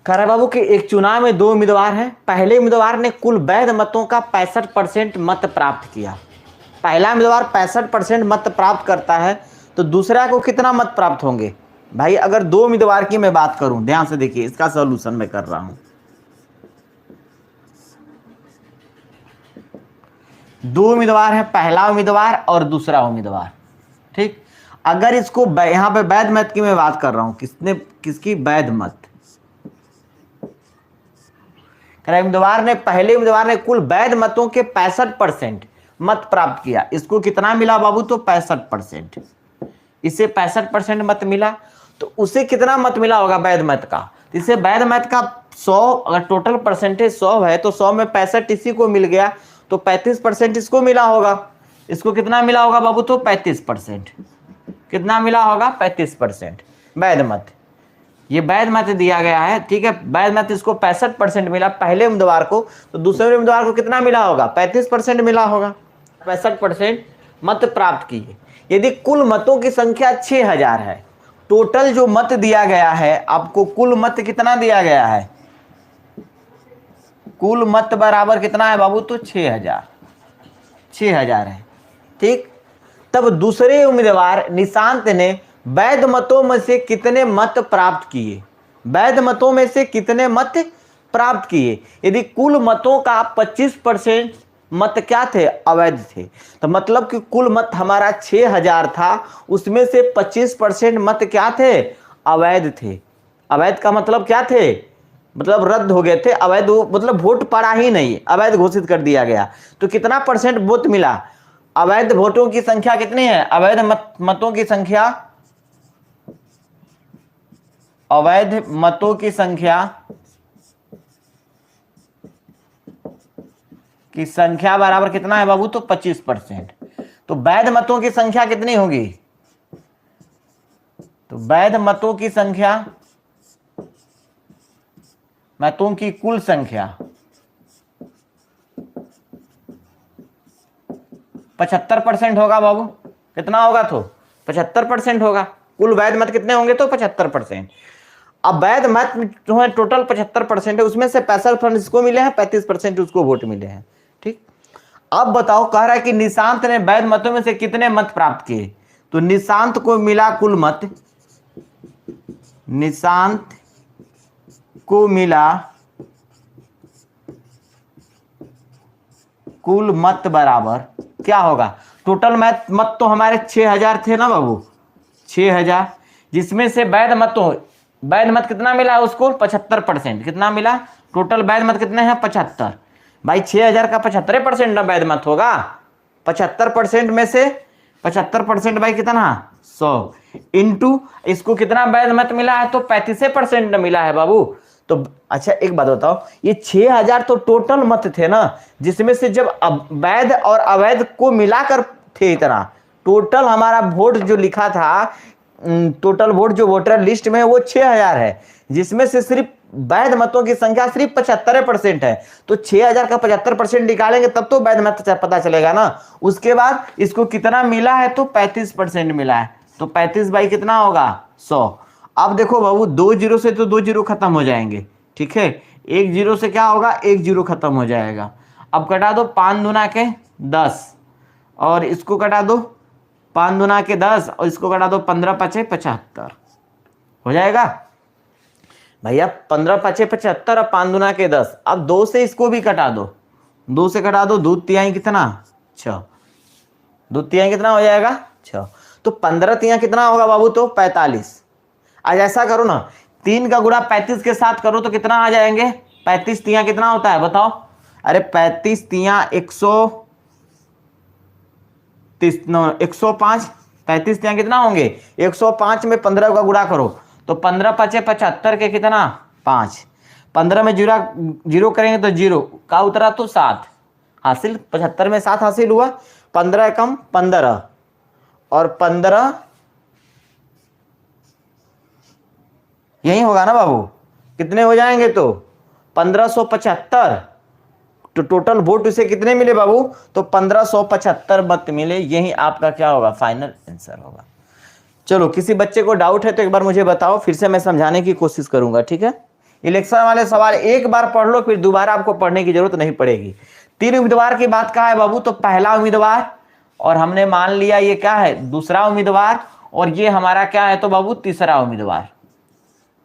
कह रहा है बाबू कि एक चुनाव में 2 उम्मीदवार हैं। पहले उम्मीदवार ने कुल वैध मतों का 65% मत प्राप्त किया। पहला उम्मीदवार 65% मत प्राप्त करता है तो दूसरा को कितना मत प्राप्त होंगे? भाई अगर 2 उम्मीदवार की मैं बात करूं, ध्यान से देखिए, इसका सॉल्यूशन मैं कर रहा हूं। 2 उम्मीदवार है, पहला उम्मीदवार और दूसरा उम्मीदवार, ठीक। अगर इसको यहां पे वैध मत की मैं बात कर रहा हूं, किसकी वैध मत, पहले उम्मीदवार ने कुल वैध मतों के 65% मत प्राप्त किया। इसको कितना मिला बाबू? तो 65%। इसे 65% मत मिला तो उसे कितना मत मिला होगा वैध मत का? इसे वैध मत का 100, अगर टोटल परसेंटेज 100 है तो 100 में 65 इसी को मिल गया तो 35% इसको मिला होगा। इसको कितना मिला होगा बाबू? तो 35%। कितना मिला होगा? 35% वैध मत। ये वैध मत दिया गया है, ठीक है। वैध मत इसको 65% मिला पहले उम्मीदवार को, तो दूसरे उम्मीदवार को कितना मिला होगा? 35% मिला होगा। 65% मत प्राप्त किए। यदि कुल मतों की संख्या 6000 है, टोटल जो मत दिया गया है आपको, कुल मत कितना दिया गया है? कुल मत बराबर कितना है बाबू? तो 6000 है, ठीक। तब दूसरे उम्मीदवार निशांत ने वैध मतों में से कितने मत प्राप्त किए? वैध मतों में से कितने मत प्राप्त किए? यदि कुल मतों का 25% मत क्या थे? अवैध थे। तो मतलब कि कुल मत हमारा 6000 था, उसमें से 25% मत क्या थे? अवैध थे। अवैध का मतलब क्या थे? मतलब रद्द हो गए थे। अवैध मतलब वोट पड़ा ही नहीं, अवैध घोषित कर दिया गया। तो कितना परसेंट वोट मिला? अवैध वोटों की संख्या कितनी है? अवैध मतों की संख्या, अवैध मतों की संख्या बराबर कितना है बाबू? तो 25%। तो वैध मतों की संख्या कितनी होगी? तो वैध मतों की संख्या, मतों की कुल संख्या 75% होगा बाबू। कितना होगा? तो 75% होगा। कुल वैध मत कितने होंगे? तो 75%। अब वैध मत जो है टोटल 75% है, उसमें से 65% इसको मिले हैं, 35% उसको वोट मिले हैं, ठीक। अब बताओ, कह रहा है कि निशांत ने वैध मतों में से कितने मत प्राप्त किए? तो निशांत को मिला कुल मत, निशांत को मिला कुल मत बराबर क्या होगा? टोटल मत तो हमारे 6000 थे ना बाबू, 6000, जिसमें से वैध मत कितना मिला उसको? 75%। कितना मिला? टोटल वैध मत कितने हैं? 75। भाई 6000 का 75% ना वैध मत होगा। 75% में से 75% भाई कितना? 100 इंटू इसको कितना वैध मत मिला है? तो 35% मिला है बाबू। तो अच्छा एक बात बताओ, ये 6000 तो टोटल मत थे ना, जिसमें से जब वैध और अवैध को मिलाकर थे इतना, टोटल हमारा वोट जो लिखा था, टोटल वोट जो वोटर लिस्ट में है वो 6000 है, जिसमें से सिर्फ वैध मतों की संख्या सिर्फ 75% है। तो 6000 का 75% निकालेंगे तब तो वैध मत पता चलेगा ना। उसके बाद इसको कितना मिला है? तो 35% मिला है। तो 35 बाई कितना होगा? 100। अब देखो बाबू, 2 जीरो से तो 2 जीरो खत्म हो जाएंगे, ठीक है। 1 जीरो से क्या होगा? 1 जीरो खत्म हो जाएगा। अब कटा दो 5 दूना के 10 और इसको कटा दो 5 दूना के 10 और इसको कटा दो 15 पचे 75 हो जाएगा भैया। 15 पचे 75 और 5 दूना के 10। अब 2 से इसको भी कटा दो, 2 से कटा दो, 2 तिहाई कितना? 6। 2 तिहाई कितना हो जाएगा? 6। तो 15 तिहाई कितना होगा बाबू? तो 45। आज ऐसा करो ना, 3 का गुणा 35 के साथ करो तो कितना आ जाएंगे? 35 तिहाई कितना होता है बताओ? अरे 35 तिहाई 105। 35 तिहाई कितना होंगे? 105 में 15 का गुणा करो तो 15 पचे 75 के कितना? 5। 15 में जीरो करेंगे तो जीरो का उतरा तो 7 हासिल। 75 में 7 हासिल हुआ। 15 कम 15 और 15 यही होगा ना बाबू। कितने हो जाएंगे? तो 1575। तो टोटल वोट उसे कितने मिले बाबू? तो 1575 मत मिले। यही आपका क्या होगा? फाइनल आंसर होगा। चलो, किसी बच्चे को डाउट है तो एक बार मुझे बताओ, फिर से मैं समझाने की कोशिश करूंगा, ठीक है। इलेक्शन वाले सवाल एक बार पढ़ लो, फिर दोबारा आपको पढ़ने की जरूरत नहीं पड़ेगी। 3 उम्मीदवार की बात कहा है बाबू, तो पहला उम्मीदवार, और हमने मान लिया ये क्या है, दूसरा उम्मीदवार, और ये हमारा क्या है तो बाबू तीसरा उम्मीदवार।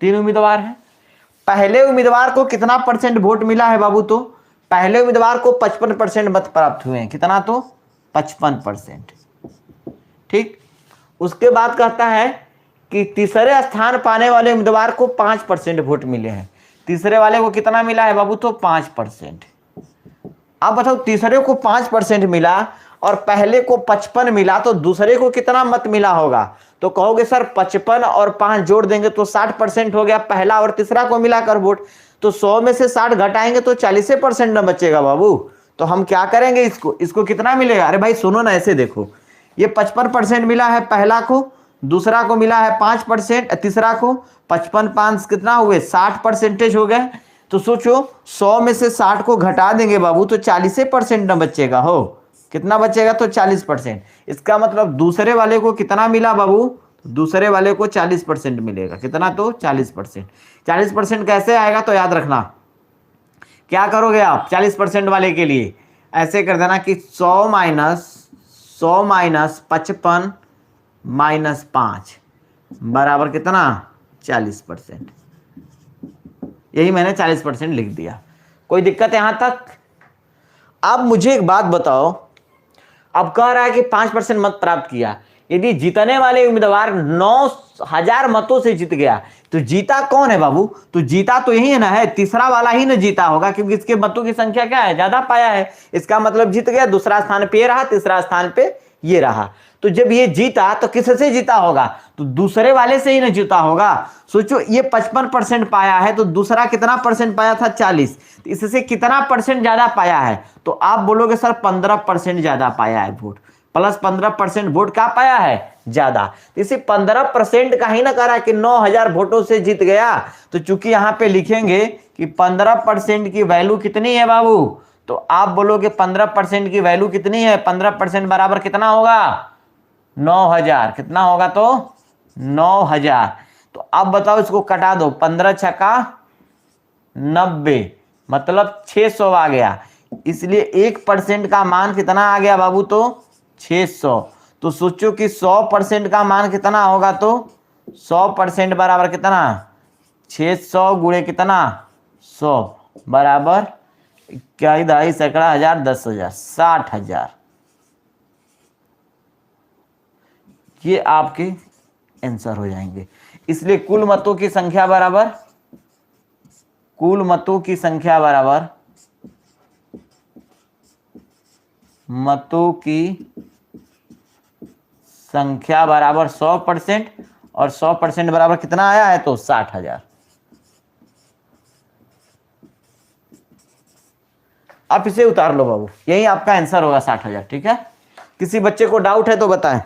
3 उम्मीदवार हैं। पहले उम्मीदवार को कितना % वोट मिला है बाबू, तो पहले उम्मीदवार को 55% मत प्राप्त हुए हैं। कितना, तो 55%। ठीक। उसके बाद कहता है कि तीसरे स्थान पाने वाले उम्मीदवार को 5% वोट मिले हैं। तीसरे वाले को कितना मिला है बाबू, तो 5%। अब बताओ, तीसरे को 5% मिला और पहले को 55 मिला, तो दूसरे को कितना मत मिला होगा? तो कहोगे सर 55 और 5 जोड़ देंगे तो 60% हो गया, पहला और तीसरा को मिलाकर वोट। तो 100 में से 60 घटाएंगे तो 40% न बचेगा बाबू। तो हम क्या करेंगे, इसको कितना मिलेगा? अरे भाई सुनो ना, ऐसे देखो, ये 55% मिला है पहला को, दूसरा को मिला है 5%, तीसरा को 55 5 कितना हुए, 60% हो गए। तो सोचो 100 में से 60 को घटा देंगे बाबू तो 40% न बचेगा। हो कितना बचेगा, तो 40%। इसका मतलब दूसरे वाले को कितना मिला बाबू, दूसरे वाले को 40% मिलेगा। कितना, तो 40%। 40% कैसे आएगा, तो याद रखना, क्या करोगे आप 40% वाले के लिए, ऐसे कर देना कि 100 माइनस 55 माइनस 5 बराबर कितना, 40%। यही मैंने 40% लिख दिया। कोई दिक्कत यहां तक? अब मुझे एक बात बताओ, अब कह रहा है कि 5% मत प्राप्त किया। यदि जीतने वाले उम्मीदवार 9000 मतों से जीत गया, तो जीता कौन है बाबू? तो जीता तो यही है ना, है तीसरा वाला ही ना जीता होगा, क्योंकि इसके मतों की संख्या क्या है, ज्यादा पाया है। इसका मतलब जीत गया, दूसरा स्थान पे ये रहा, तीसरा स्थान पे ये रहा। तो जब ये जीता तो किससे जीता होगा, तो दूसरे वाले से ही ना जीता होगा। सोचो ये 55% पाया है, तो दूसरा कितना % पाया था, 40। तो इससे कितना % ज्यादा पाया है, तो आप बोलोगे सर 15% ज्यादा पाया है वोट, प्लस 15% वोट का पाया है ज्यादा। इसी 15% का ही ना करा कि 9000 वोटों से जीत गया। तो चूंकि यहां पे लिखेंगे कि 15% की वैल्यू कितनी है बाबू, तो आप बोलोगे 15% की वैल्यू कितनी है, 15% बराबर कितना होगा, 9000। कितना होगा, तो 9000। तो अब बताओ, इसको कटा दो, 15 छक्का 90, मतलब 600 आ गया। इसलिए 1% का मान कितना आ गया बाबू, तो 600। तो सोचो कि 100% का मान कितना होगा, तो 100% बराबर कितना, 600 गुणे कितना, 100 बराबर क्या, 2.5 सैकड़ा हजार 10,000 60,000। ये आपके आंसर हो जाएंगे। इसलिए कुल मतों की संख्या बराबर, कुल मतों की संख्या बराबर मतों की संख्या बराबर 100%, और 100% बराबर कितना आया है, तो 60,000। आप इसे उतार लो बाबू, यही आपका आंसर होगा 60,000। ठीक है, किसी बच्चे को डाउट है तो बताएं।